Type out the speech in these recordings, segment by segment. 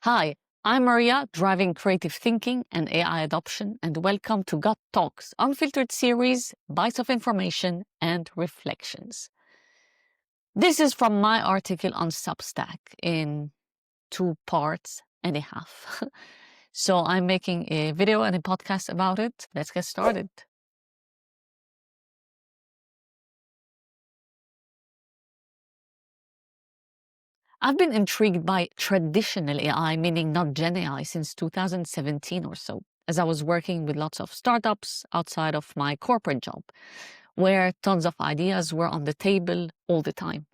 Hi, I'm Maria, driving creative thinking and AI adoption, and welcome to GUTT Talks, unfiltered series, bites of information and reflections. This is from my article on Substack in 2.5 parts. So I'm making a video and a podcast about it. Let's get started. I've been intrigued by traditional AI, meaning not Gen AI, since 2017 or so, as I was working with lots of startups outside of my corporate job, where tons of ideas were on the table all the time.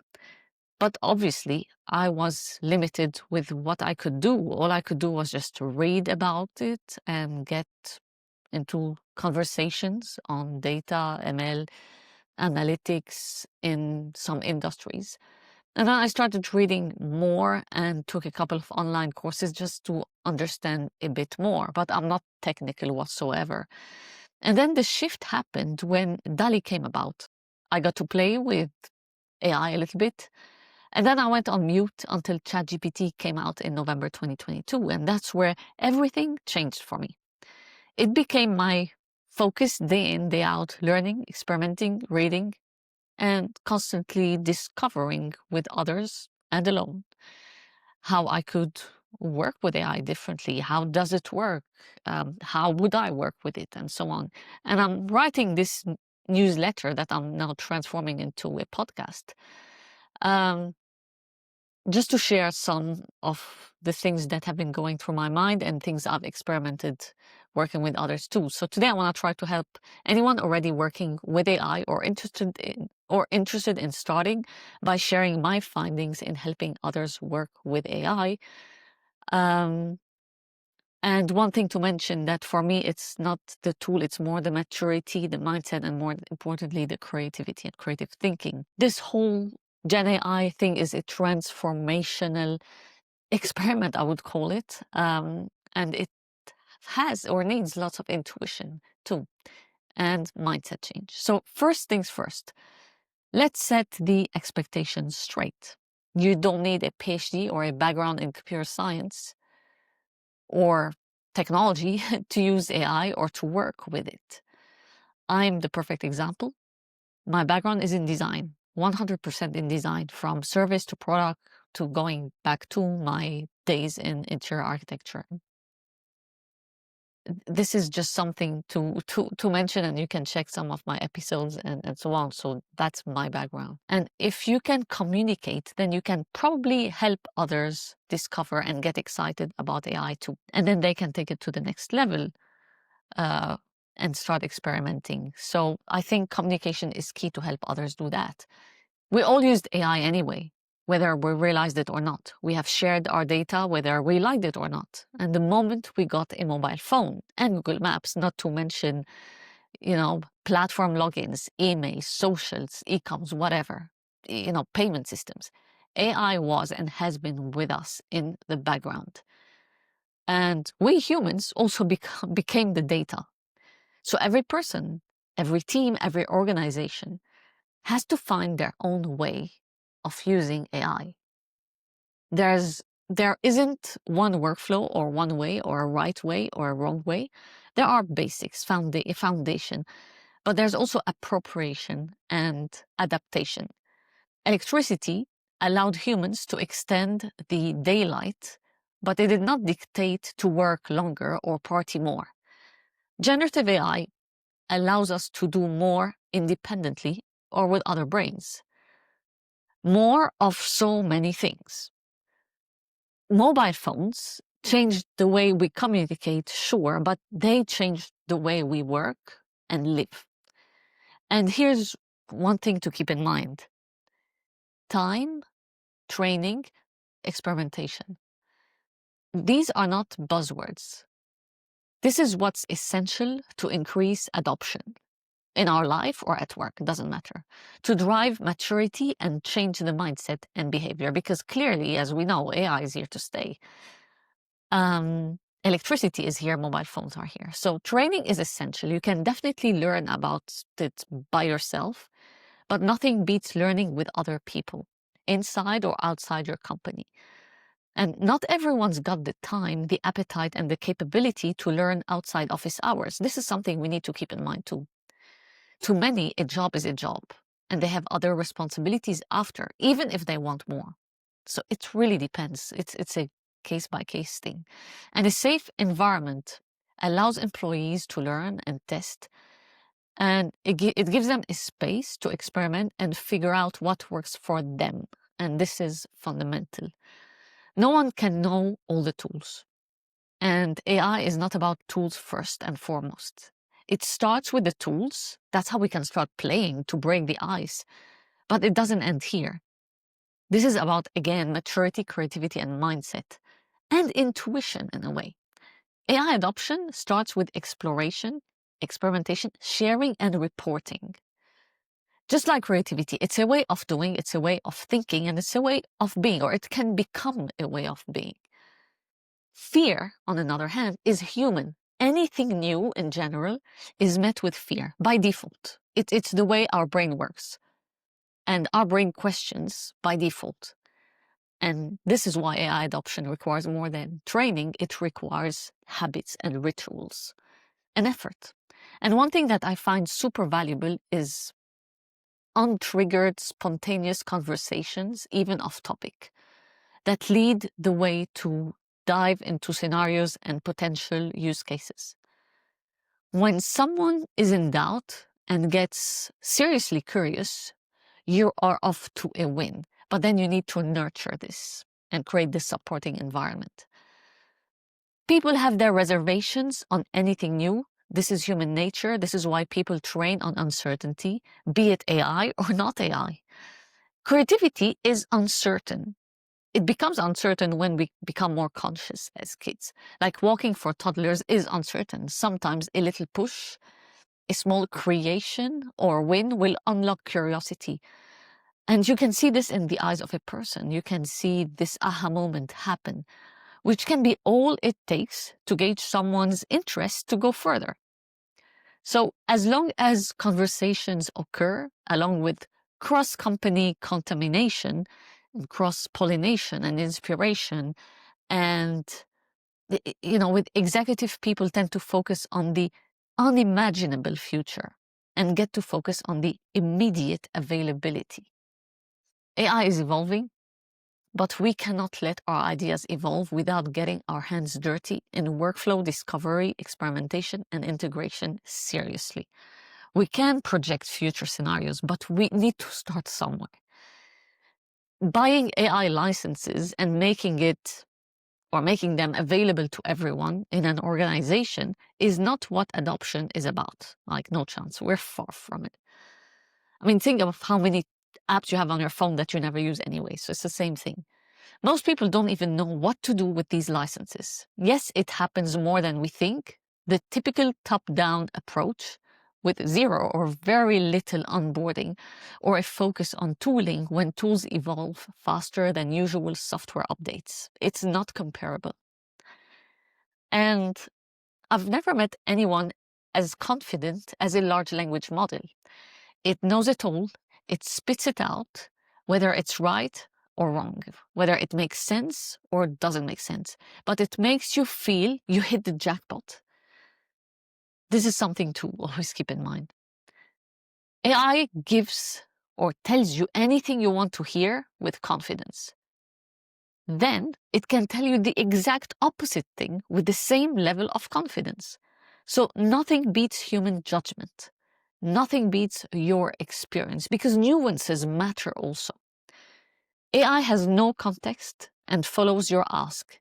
But obviously, I was limited with what I could do. All I could do was just to read about it and get into conversations on data, ML, analytics in some industries. And then I started reading more and took a couple of online courses just to understand a bit more, but I'm not technical whatsoever. And then the shift happened when DALL-E came about. I got to play with AI a little bit. And then I went on mute until ChatGPT came out in November 2022. And that's where everything changed for me. It became my focus day in, day out, learning, experimenting, reading, and constantly discovering with others and alone how I could work with AI differently. How does it work? How would I work with it? And so on. And I'm writing this newsletter that I'm now transforming into a podcast. Just to share some of the things that have been going through my mind and things I've experimented working with others too. So today I want to try to help anyone already working with AI or interested in starting by sharing my findings in helping others work with AI. And one thing to mention that for me, it's not the tool, it's more the maturity, the mindset, and more importantly, the creativity and creative thinking. This whole Gen AI thing is a transformational experiment, I would call it. And it has or needs lots of intuition too, and mindset change. So first things first, let's set the expectations straight. You don't need a PhD or a background in computer science or technology to use AI or to work with it. I'm the perfect example. My background is in design, 100% in design, from service to product to going back to my days in interior architecture. This is just something to mention, and you can check some of my episodes and so on. So that's my background. And if you can communicate, then you can probably help others discover and get excited about AI too. And then they can take it to the next level and start experimenting. So I think communication is key to help others do that. We all used AI anyway, whether we realized it or not. We have shared our data whether we liked it or not. And the moment we got a mobile phone and Google Maps, not to mention, platform logins, emails, socials, e-coms, whatever, payment systems, AI was and has been with us in the background. And we humans also became the data. So every person, every team, every organization has to find their own way of using AI. There isn't one workflow or one way or a right way or a wrong way. There are basics, a foundation, but there's also appropriation and adaptation. Electricity allowed humans to extend the daylight, but it did not dictate to work longer or party more. Generative AI allows us to do more independently or with other brains. More of so many things. Mobile phones changed the way we communicate, sure, but they changed the way we work and live. And here's one thing to keep in mind. Time, training, experimentation. These are not buzzwords. This is what's essential to increase adoption in our life or at work, doesn't matter, to drive maturity and change the mindset and behavior, because clearly, as we know, AI is here to stay. Electricity is here, mobile phones are here. So training is essential. You can definitely learn about it by yourself, but nothing beats learning with other people, inside or outside your company. And not everyone's got the time, the appetite, and the capability to learn outside office hours. This is something we need to keep in mind too. To many, a job is a job, and they have other responsibilities after, even if they want more. So it really depends. It's a case-by-case thing. And a safe environment allows employees to learn and test, and it gives them a space to experiment and figure out what works for them. And this is fundamental. No one can know all the tools. And AI is not about tools first and foremost. It starts with the tools. That's how we can start playing to break the ice. But it doesn't end here. This is about, again, maturity, creativity, and mindset, and intuition in a way. AI adoption starts with exploration, experimentation, sharing, and reporting. Just like creativity, it's a way of doing, it's a way of thinking, and it's a way of being, or it can become a way of being. Fear, on the other hand, is human. Anything new in general is met with fear by default. It's the way our brain works. And our brain questions by default. And this is why AI adoption requires more than training. It requires habits and rituals and effort. And one thing that I find super valuable is untriggered, spontaneous conversations, even off topic, that lead the way to dive into scenarios and potential use cases. When someone is in doubt and gets seriously curious, you are off to a win. But then you need to nurture this and create this supporting environment. People have their reservations on anything new. This is human nature. This is why people train on uncertainty, be it AI or not AI. Creativity is uncertain. It becomes uncertain when we become more conscious as kids. Like walking for toddlers is uncertain. Sometimes a little push, a small creation or win will unlock curiosity. And you can see this in the eyes of a person. You can see this aha moment happen, which can be all it takes to gauge someone's interest to go further. So as long as conversations occur, along with cross-company contamination, and cross-pollination and inspiration, and with executive people tend to focus on the unimaginable future and get to focus on the immediate availability. AI is evolving, but we cannot let our ideas evolve without getting our hands dirty in workflow discovery, experimentation, and integration seriously. We can project future scenarios, but we need to start somewhere. Buying AI licenses and making them available to everyone in an organization is not what adoption is about. Like, no chance. We're far from it. I mean, think of how many apps you have on your phone that you never use anyway. So it's the same thing. Most people don't even know what to do with these licenses. Yes, it happens more than we think. The typical top-down approach with zero or very little onboarding, or a focus on tooling when tools evolve faster than usual software updates. It's not comparable. And I've never met anyone as confident as a large language model. It knows it all, it spits it out, whether it's right or wrong, whether it makes sense or doesn't make sense, but it makes you feel you hit the jackpot. This is something to always keep in mind. AI gives or tells you anything you want to hear with confidence. Then it can tell you the exact opposite thing with the same level of confidence. So nothing beats human judgment. Nothing beats your experience, because nuances matter also. AI has no context and follows your ask,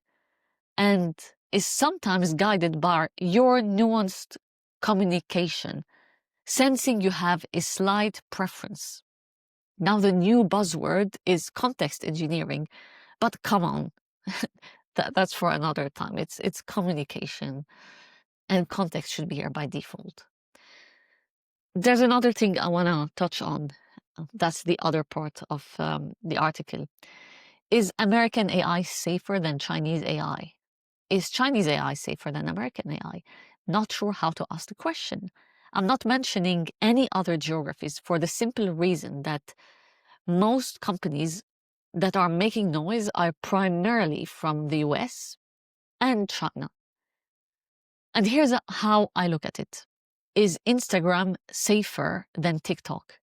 and is sometimes guided by your nuanced communication, sensing you have a slight preference. Now the new buzzword is context engineering, but come on, that's for another time. It's communication, and context should be here by default. There's another thing I want to touch on. That's the other part of the article. Is American AI safer than Chinese AI? Is Chinese AI safer than American AI? Not sure how to ask the question. I'm not mentioning any other geographies for the simple reason that most companies that are making noise are primarily from the US and China. And here's how I look at it. Is Instagram safer than TikTok?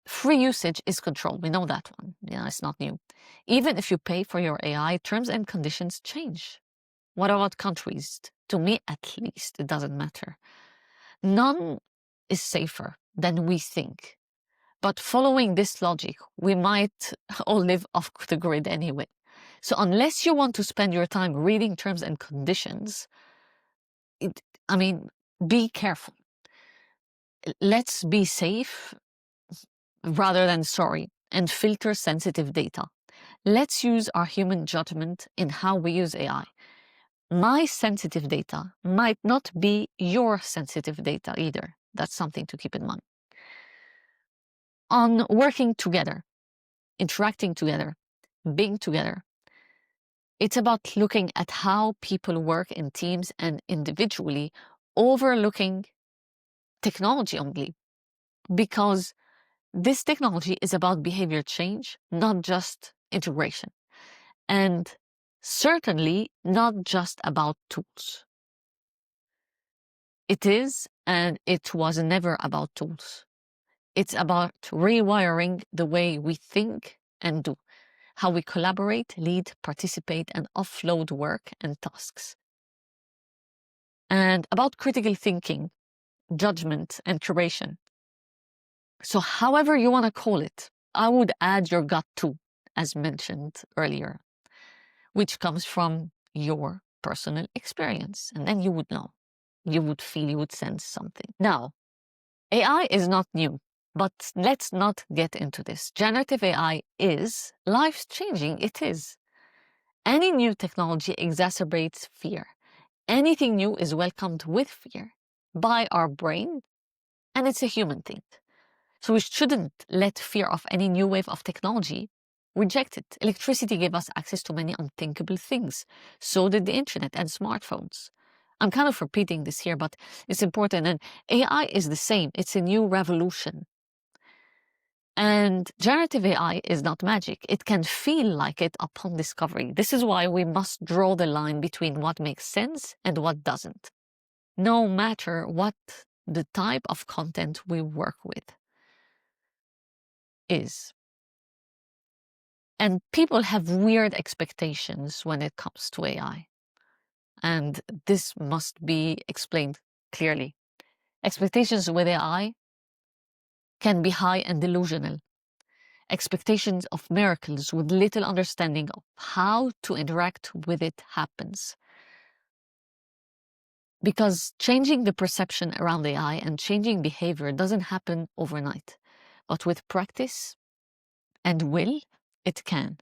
Free usage is controlled. We know that one. Yeah, it's not new. Even if you pay for your AI, terms and conditions change. What about countries? To me, at least, it doesn't matter. None is safer than we think. But following this logic, we might all live off the grid anyway. So unless you want to spend your time reading terms and conditions, be careful. Let's be safe rather than sorry and filter sensitive data. Let's use our human judgment in how we use AI. My sensitive data might not be your sensitive data either. That's something to keep in mind. On working together, interacting together, being together, it's about looking at how people work in teams and individually, overlooking technology only, because this technology is about behavior change, not just integration, and certainly not just about tools. It is, and it was never about tools. It's about rewiring the way we think and do, how we collaborate, lead, participate, and offload work and tasks. And about critical thinking, judgment, and curation. So however you want to call it, I would add your gut too, as mentioned earlier, which comes from your personal experience. And then you would know, you would feel, you would sense something. Now, AI is not new, but let's not get into this. Generative AI is life-changing. It is. Any new technology exacerbates fear. Anything new is welcomed with fear by our brain, and it's a human thing. So we shouldn't let fear of any new wave of technology reject it. Electricity gave us access to many unthinkable things. So did the internet and smartphones. I'm kind of repeating this here, but it's important. And AI is the same. It's a new revolution. And generative AI is not magic. It can feel like it upon discovery. This is why we must draw the line between what makes sense and what doesn't, no matter what the type of content we work with is. And people have weird expectations when it comes to AI. And this must be explained clearly. Expectations with AI can be high and delusional. Expectations of miracles with little understanding of how to interact with it happens. Because changing the perception around AI and changing behavior doesn't happen overnight. But with practice and will, it can.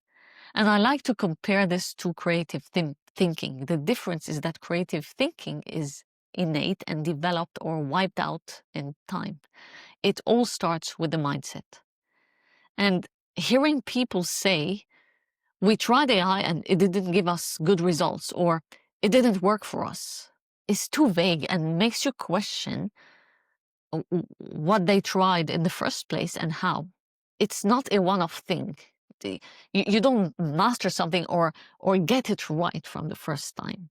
And I like to compare this to creative thinking. The difference is that creative thinking is innate and developed or wiped out in time. It all starts with the mindset. And hearing people say, we tried AI and it didn't give us good results, or it didn't work for us, is too vague and makes you question what they tried in the first place and how. It's not a one-off thing. You don't master something or get it right from the first time.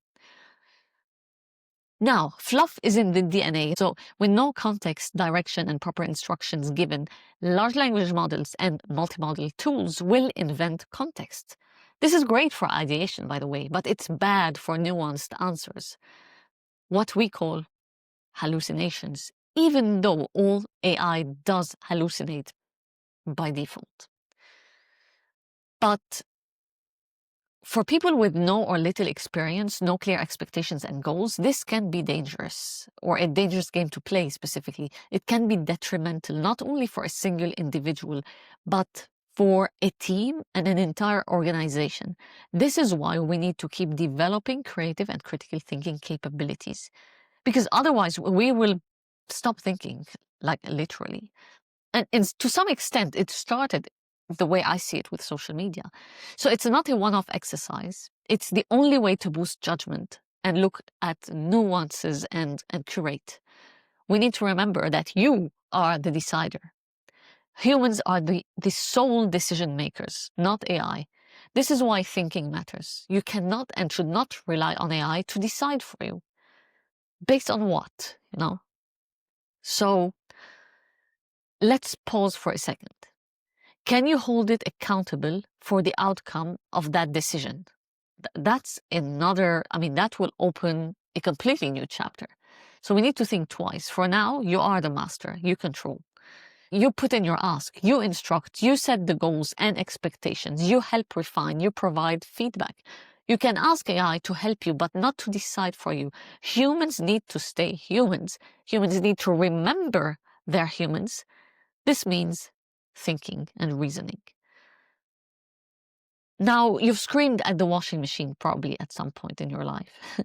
Now, fluff is in the DNA, so with no context, direction, and proper instructions given, large language models and multimodal tools will invent context. This is great for ideation, by the way, but it's bad for nuanced answers, what we call hallucinations, even though all AI does hallucinate by default. But for people with no or little experience, no clear expectations and goals, this can be dangerous, or a dangerous game to play specifically. It can be detrimental, not only for a single individual, but for a team and an entire organization. This is why we need to keep developing creative and critical thinking capabilities, because otherwise we will stop thinking, like literally. And to some extent, it started the way I see it with social media. So it's not a one-off exercise. It's the only way to boost judgment and look at nuances and curate. We need to remember that you are the decider. Humans are the sole decision makers, not AI. This is why thinking matters. You cannot and should not rely on AI to decide for you. Based on what, So let's pause for a second. Can you hold it accountable for the outcome of that decision? That's another, that will open a completely new chapter. So we need to think twice. For now, you are the master, you control. You put in your ask, you instruct, you set the goals and expectations, you help refine, you provide feedback. You can ask AI to help you, but not to decide for you. Humans need to stay humans. Humans need to remember they're humans. This means thinking and reasoning. Now, you've screamed at the washing machine probably at some point in your life.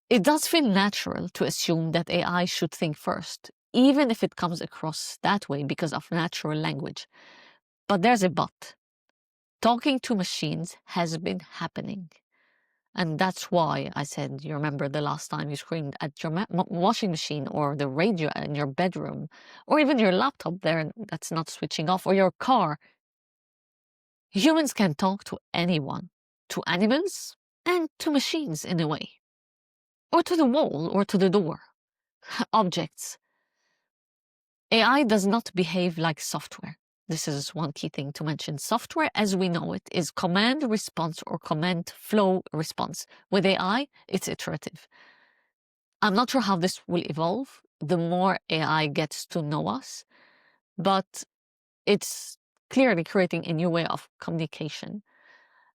It does feel natural to assume that AI should think first, even if it comes across that way because of natural language. But there's a but. Talking to machines has been happening. And that's why I said, you remember the last time you screamed at your washing machine or the radio in your bedroom, or even your laptop there that's not switching off, or your car. Humans can talk to anyone, to animals and to machines in a way, or to the wall or to the door, objects. AI does not behave like software. This is one key thing to mention. Software as we know it is command response or command flow response. With AI, it's iterative. I'm not sure how this will evolve the more AI gets to know us, but it's clearly creating a new way of communication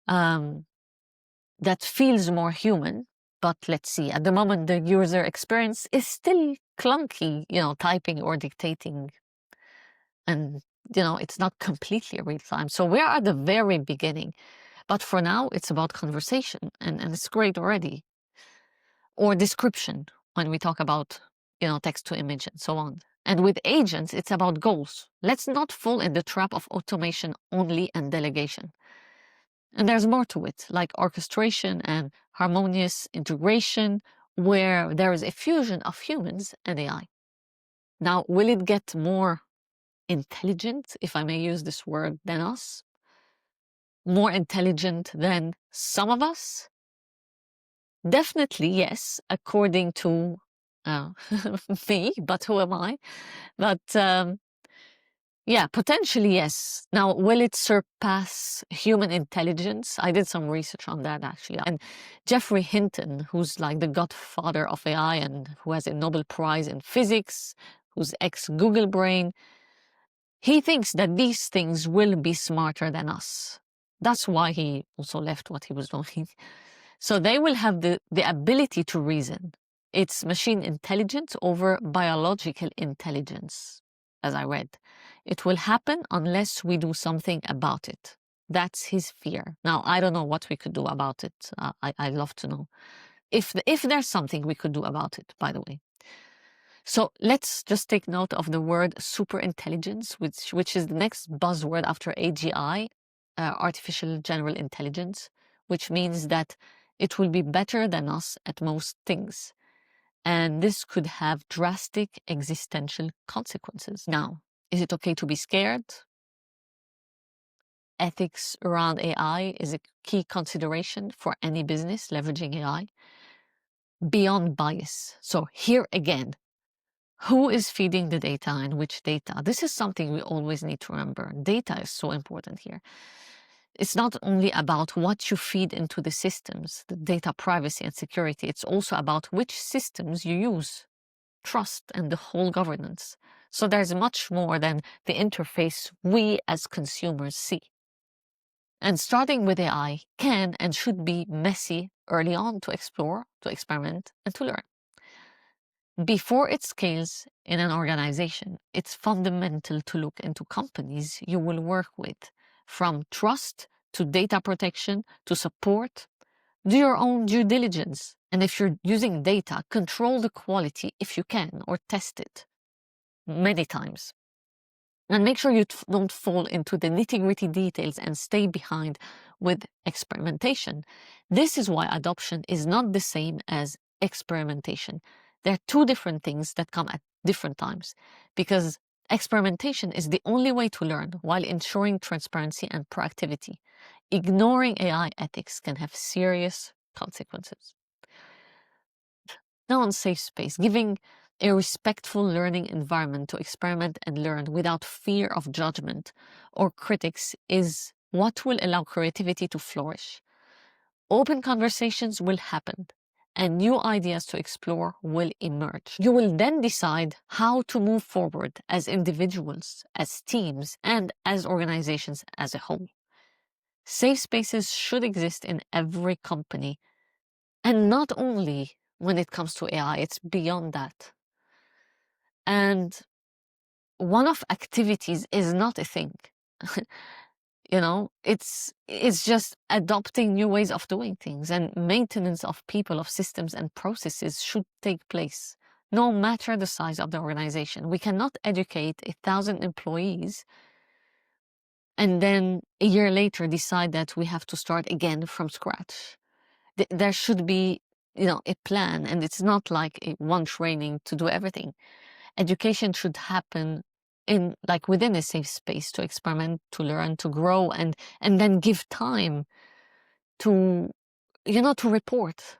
that feels more human. But let's see, at the moment, the user experience is still clunky, typing or dictating. And, it's not completely real time. So we're at the very beginning. But for now, it's about conversation, and it's great already. Or description, when we talk about, text to image and so on. And with agents, it's about goals. Let's not fall in the trap of automation only and delegation. And there's more to it, like orchestration and harmonious integration, where there is a fusion of humans and AI. Now, will it get more intelligent, if I may use this word, than us? More intelligent than some of us? Definitely yes, according to me, but who am I? But yeah, potentially yes. Now, will it surpass human intelligence? I did some research on that actually. And Geoffrey Hinton, who's like the godfather of AI and who has a Nobel Prize in physics, who's ex-Google brain, he thinks that these things will be smarter than us. That's why he also left what he was doing. So they will have the ability to reason. It's machine intelligence over biological intelligence, as I read. It will happen unless we do something about it. That's his fear. Now, I don't know what we could do about it. I'd love to know. If there's something we could do about it, by the way. So let's just take note of the word superintelligence, which is the next buzzword after AGI, artificial general intelligence, which means that it will be better than us at most things. And this could have drastic existential consequences. Now, is it okay to be scared? Ethics around AI is a key consideration for any business leveraging AI. Beyond bias. So here again, who is feeding the data and which data? This is something we always need to remember. Data is so important here. It's not only about what you feed into the systems, the data privacy and security, it's also about which systems you use, trust, and the whole governance. So there's much more than the interface we as consumers see. And starting with AI can and should be messy early on to explore, to experiment, and to learn. Before it scales in an organization, it's fundamental to look into companies you will work with, from trust to data protection to support. Do your own due diligence. And if you're using data, control the quality if you can, or test it many times. And make sure you don't fall into the nitty-gritty details and stay behind with experimentation. This is why adoption is not the same as experimentation. They're two different things that come at different times, because Experimentation is the only way to learn while ensuring transparency and proactivity. Ignoring AI ethics can have serious consequences. Now on safe space, giving a respectful learning environment to experiment and learn without fear of judgment or critics is what will allow creativity to flourish. Open conversations will happen and new ideas to explore will emerge. You will then decide how to move forward as individuals, as teams, and as organizations as a whole. Safe spaces should exist in every company, and not only when it comes to AI, it's beyond that. And one-off activities is not a thing. It's just adopting new ways of doing things, and maintenance of people, of systems and processes should take place, no matter the size of the organization. We cannot educate 1,000 employees and then a year later decide that we have to start again from scratch. There should be, a plan, and it's not like one training to do everything. Education should happen within a safe space to experiment, to learn, to grow, and then give time to report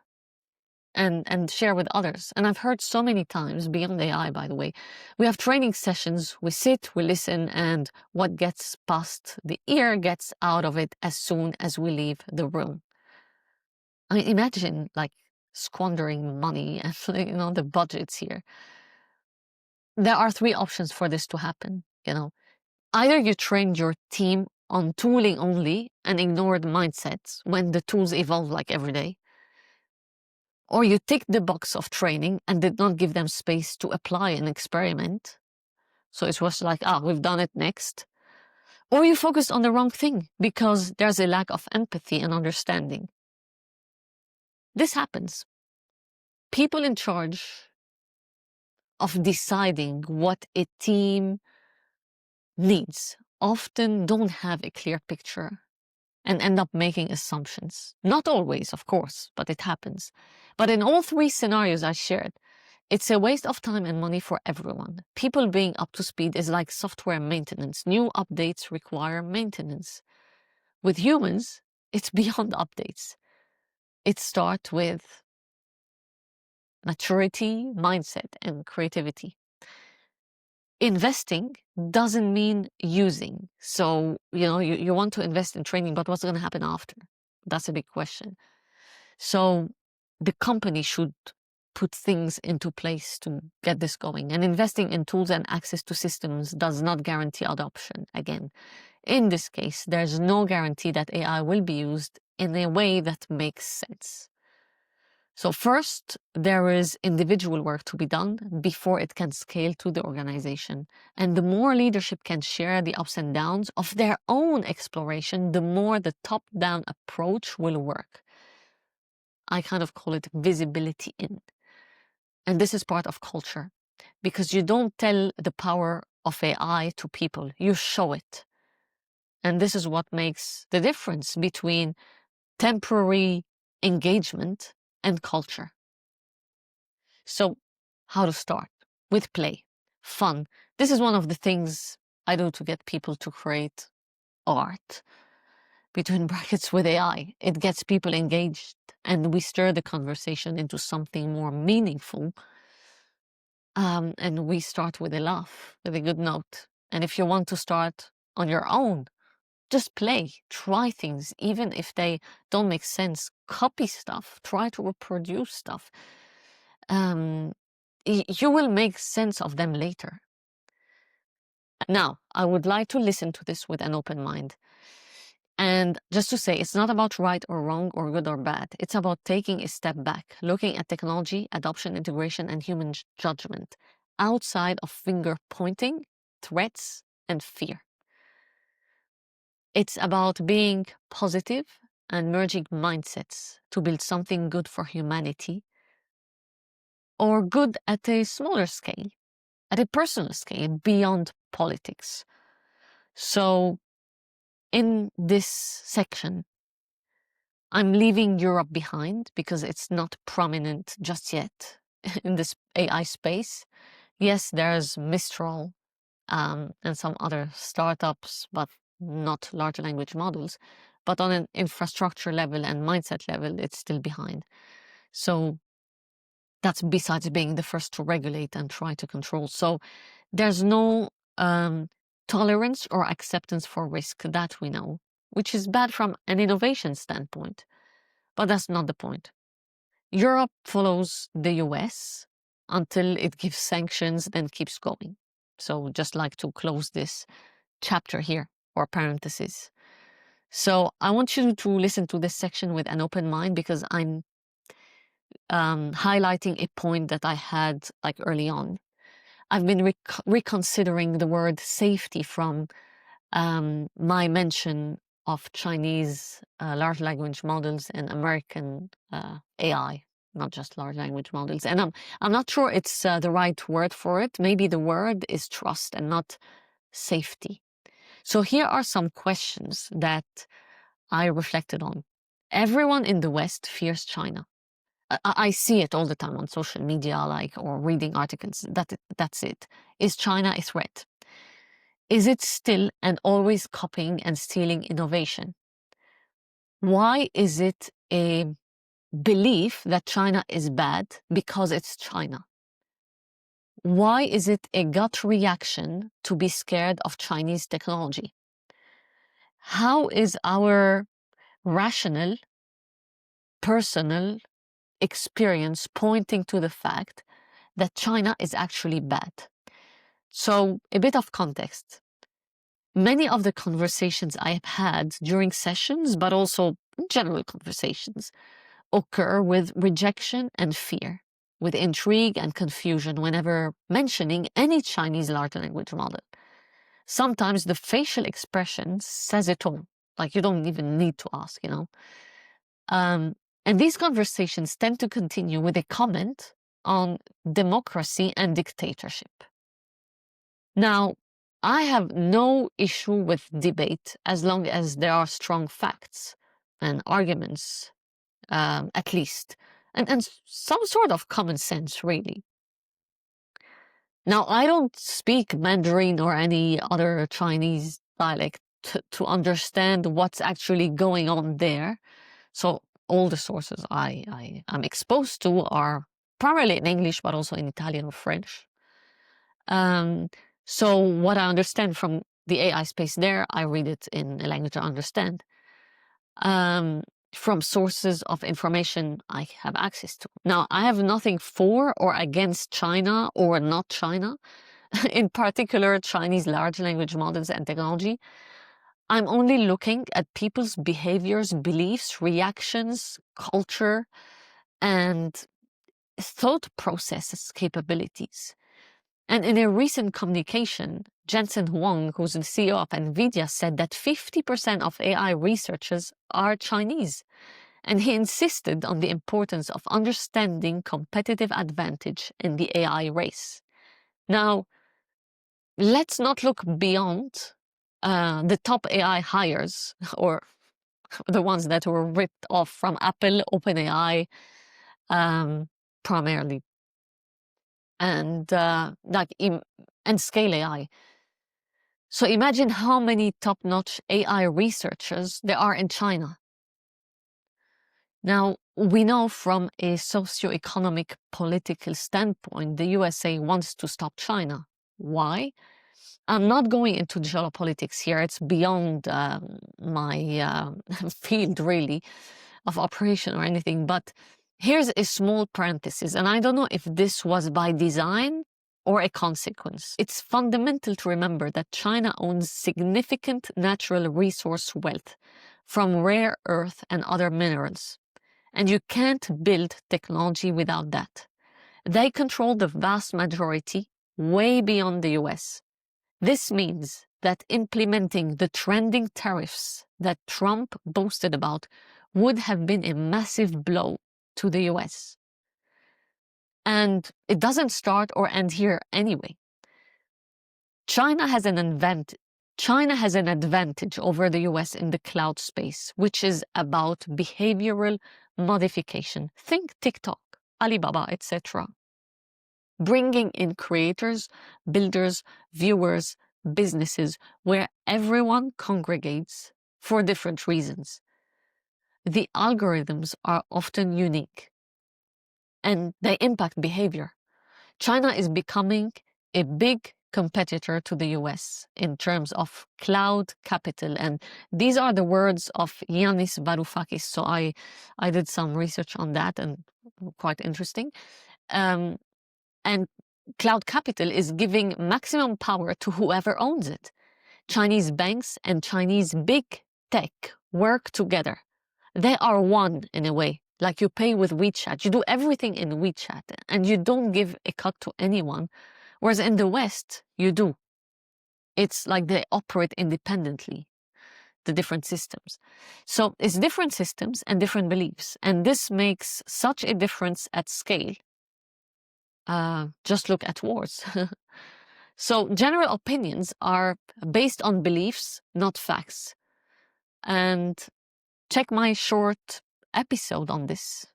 and share with others. And I've heard so many times, beyond AI, by the way, we have training sessions, we sit, we listen, and what gets past the ear gets out of it as soon as we leave the room. I mean, imagine squandering money and the budgets here. There are three options for this to happen. Either you train your team on tooling only and ignore the mindsets when the tools evolve every day, or you tick the box of training and did not give them space to apply and experiment. So it was we've done it, next. Or you focused on the wrong thing because there's a lack of empathy and understanding. This happens. People in charge of deciding what a team needs often don't have a clear picture and end up making assumptions. Not always, of course, but it happens. But in all three scenarios I shared, it's a waste of time and money for everyone. People being up to speed is like software maintenance. New updates require maintenance. With humans, it's beyond updates. It starts with maturity, mindset, and creativity. Investing doesn't mean using. So, you want to invest in training, but what's going to happen after? That's a big question. So the company should put things into place to get this going. And investing in tools and access to systems does not guarantee adoption. Again, in this case, there's no guarantee that AI will be used in a way that makes sense. So first, there is individual work to be done before it can scale to the organization. And the more leadership can share the ups and downs of their own exploration, the more the top-down approach will work. I kind of call it visibility in. And this is part of culture, because you don't tell the power of AI to people, you show it. And this is what makes the difference between temporary engagement and culture. So how to start? With play, fun. This is one of the things I do to get people to create art, between brackets, with AI. It gets people engaged and we stir the conversation into something more meaningful. And we start with a laugh, with a good note. And if you want to start on your own, just play, try things, even if they don't make sense. Copy stuff, try to reproduce stuff. You will make sense of them later. Now, I would like to listen to this with an open mind. And just to say, it's not about right or wrong or good or bad. It's about taking a step back, looking at technology, adoption, integration, and human judgment, outside of finger pointing, threats, and fear. It's about being positive and merging mindsets to build something good for humanity, or good at a smaller scale, at a personal scale, beyond politics. So in this section, I'm leaving Europe behind because it's not prominent just yet in this AI space. Yes, there's Mistral and some other startups, but not large language models. But on an infrastructure level and mindset level, it's still behind. So that's besides being the first to regulate and try to control. So there's no tolerance or acceptance for risk, that we know, which is bad from an innovation standpoint. But that's not the point. Europe follows the US until it gives sanctions, then keeps going. So just like to close this chapter here, or parenthesis. So I want you to listen to this section with an open mind, because I'm highlighting a point that I had like early on. I've been reconsidering the word safety from my mention of Chinese large language models and American AI, not just large language models. And I'm not sure it's the right word for it. Maybe the word is trust and not safety. So here are some questions that I reflected on. Everyone in the West fears China. I see it all the time on social media, like, or reading articles. That's it. Is China a threat? Is it still and always copying and stealing innovation? Why is it a belief that China is bad because it's China? Why is it a gut reaction to be scared of Chinese technology? How is our rational, personal experience pointing to the fact that China is actually bad? So, a bit of context. Many of the conversations I have had during sessions, but also general conversations, occur with rejection and fear, with intrigue and confusion whenever mentioning any Chinese large language model. Sometimes the facial expression says it all, like you don't even need to ask, you know. And these conversations tend to continue with a comment on democracy and dictatorship. Now, I have no issue with debate as long as there are strong facts and arguments, at least, and some sort of common sense, really. Now, I don't speak Mandarin or any other Chinese dialect to understand what's actually going on there. So all the sources I am exposed to are primarily in English, but also in Italian or French. So what I understand from the AI space there, I read it in a language I understand. From sources of information I have access to. Now, I have nothing for or against China or not China, in particular Chinese large language models and technology. I'm only looking at people's behaviors, beliefs, reactions, culture, and thought processes capabilities. And in a recent communication, Jensen Huang, who's the CEO of NVIDIA, said that 50% of AI researchers are Chinese. And he insisted on the importance of understanding competitive advantage in the AI race. Now, let's not look beyond the top AI hires, or the ones that were ripped off from Apple, OpenAI, primarily, and and Scale AI. So imagine how many top-notch AI researchers there are in China. Now, we know from a socio-economic political standpoint, the USA wants to stop China. Why? I'm not going into geopolitics here. It's beyond my field, really, of operation or anything. But here's a small parenthesis, and I don't know if this was by design or a consequence. It's fundamental to remember that China owns significant natural resource wealth from rare earth and other minerals. And you can't build technology without that. They control the vast majority, way beyond the US. This means that implementing the trending tariffs that Trump boasted about would have been a massive blow to the US. And it doesn't start or end here anyway. China has an advantage over the US in the cloud space, which is about behavioral modification. Think TikTok, Alibaba, etc. bringing in creators, builders, viewers, businesses, where everyone congregates for different reasons. The algorithms are often unique and they impact behavior. China is becoming a big competitor to the US in terms of cloud capital. And these are the words of Yanis Varoufakis. So I did some research on that and quite interesting. And cloud capital is giving maximum power to whoever owns it. Chinese banks and Chinese big tech work together. They are one in a way. Like you pay with WeChat, you do everything in WeChat and you don't give a cut to anyone. Whereas in the West, you do. It's like they operate independently, the different systems. So it's different systems and different beliefs. And this makes such a difference at scale. Just look at wars. So general opinions are based on beliefs, not facts. And check my short episode on this,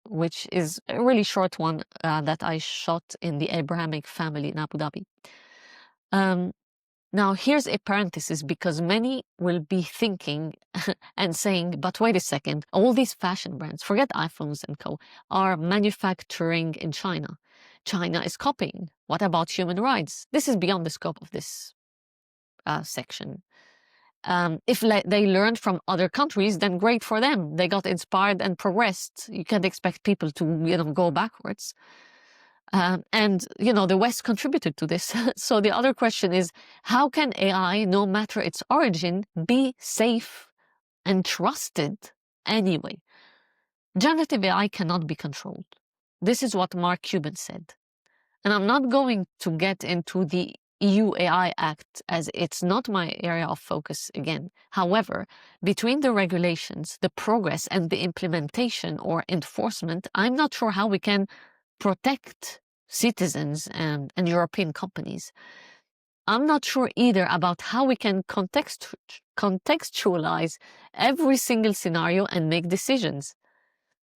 which is a really short one that I shot in the Abrahamic family in Abu Dhabi. Now, here's a parenthesis because many will be thinking and saying, but wait a second, all these fashion brands, forget iPhones and co, are manufacturing in China. China is copying. What about human rights? This is beyond the scope of this section. If they learned from other countries, then great for them. They got inspired and progressed. You can't expect people to, go backwards. And, the West contributed to this. So the other question is, how can AI, no matter its origin, be safe and trusted anyway? Generative AI cannot be controlled. This is what Mark Cuban said. And I'm not going to get into the EU AI Act as it's not my area of focus again. However, between the regulations, the progress, and the implementation or enforcement, I'm not sure how we can protect citizens and European companies. I'm not sure either about how we can contextualize every single scenario and make decisions.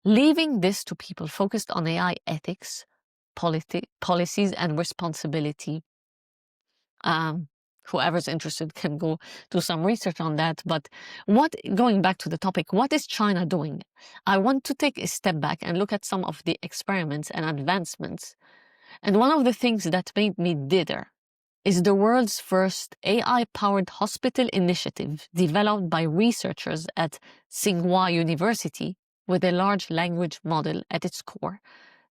Leaving this to people focused on AI ethics, policies, and responsibility. Whoever's interested can go do some research on that. But going back to the topic, what is China doing? I want to take a step back and look at some of the experiments and advancements. And one of the things that made me dither is the world's first AI-powered hospital initiative developed by researchers at Tsinghua University with a large language model at its core,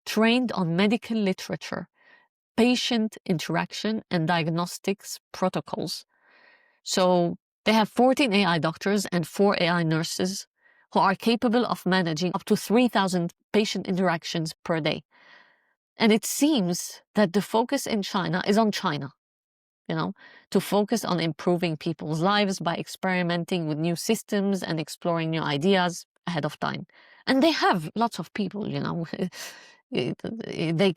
trained on medical literature, patient interaction, and diagnostics protocols. So they have 14 AI doctors and 4 AI nurses who are capable of managing up to 3,000 patient interactions per day. And it seems that the focus in China is on China, to focus on improving people's lives by experimenting with new systems and exploring new ideas ahead of time. And they have lots of people, they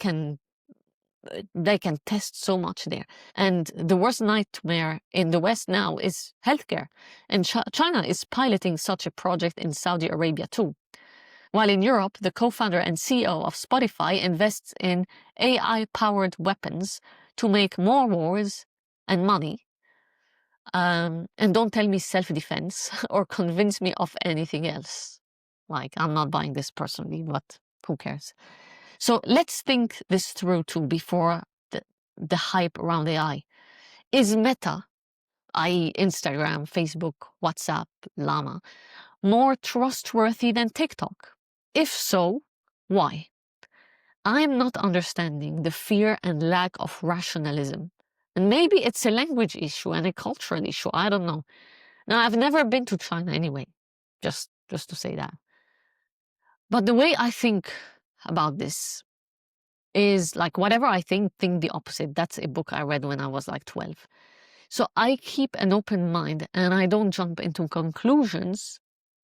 can test so much there. And the worst nightmare in the West now is healthcare. And China is piloting such a project in Saudi Arabia too. While in Europe, the co-founder and CEO of Spotify invests in AI-powered weapons to make more wars and money. And don't tell me self-defense or convince me of anything else. Like, I'm not buying this personally, but who cares? So let's think this through too before the hype around AI. Is Meta, i.e. Instagram, Facebook, WhatsApp, Llama, more trustworthy than TikTok? If so, why? I'm not understanding the fear and lack of rationalism. And maybe it's a language issue and a cultural issue, I don't know. Now, I've never been to China anyway, just to say that. But the way I think about this is like whatever I think the opposite. That's a book I read when I was like 12. So I keep an open mind and I don't jump into conclusions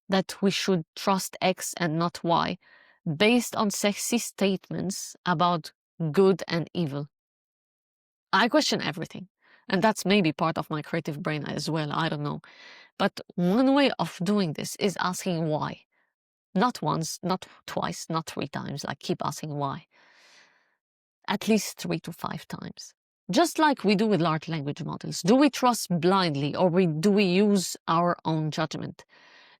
that we should trust X and not Y based on sexy statements about good and evil. I question everything. And that's maybe part of my creative brain as well, I don't know. But one way of doing this is asking why. Not once, not twice, not 3 times, like keep asking why. at least 3 to 5 times. Just like we do with large language models. Do we trust blindly, or do we use our own judgment?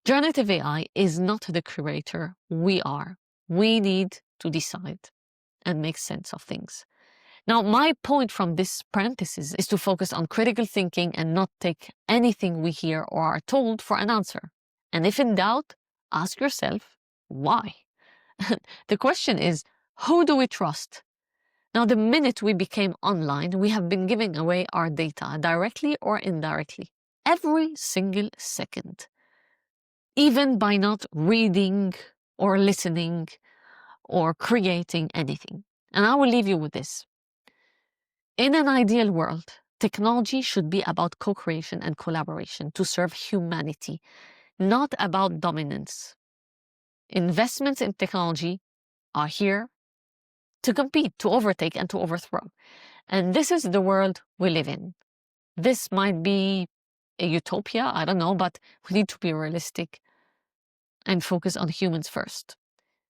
Generative AI is not the curator, we are. We need to decide and make sense of things. Now, my point from this parenthesis is to focus on critical thinking and not take anything we hear or are told for an answer. And if in doubt, ask yourself, why? The question is, who do we trust? Now, the minute we became online, we have been giving away our data directly or indirectly, every single second, even by not reading or listening or creating anything. And I will leave you with this. In an ideal world, technology should be about co-creation and collaboration to serve humanity, not about dominance. Investments in technology are here to compete, to overtake, and to overthrow. And this is the world we live in. This might be a utopia, I don't know, but we need to be realistic and focus on humans first.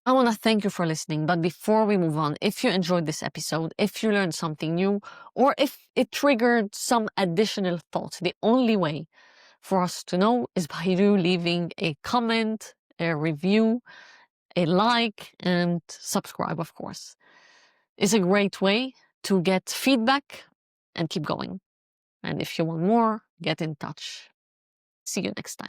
I want to thank you for listening, but before we move on, if you enjoyed this episode, if you learned something new, or if it triggered some additional thoughts, the only way for us to know is by you leaving a comment, a review, a like, and subscribe, of course. It's a great way to get feedback and keep going. And if you want more, get in touch. See you next time.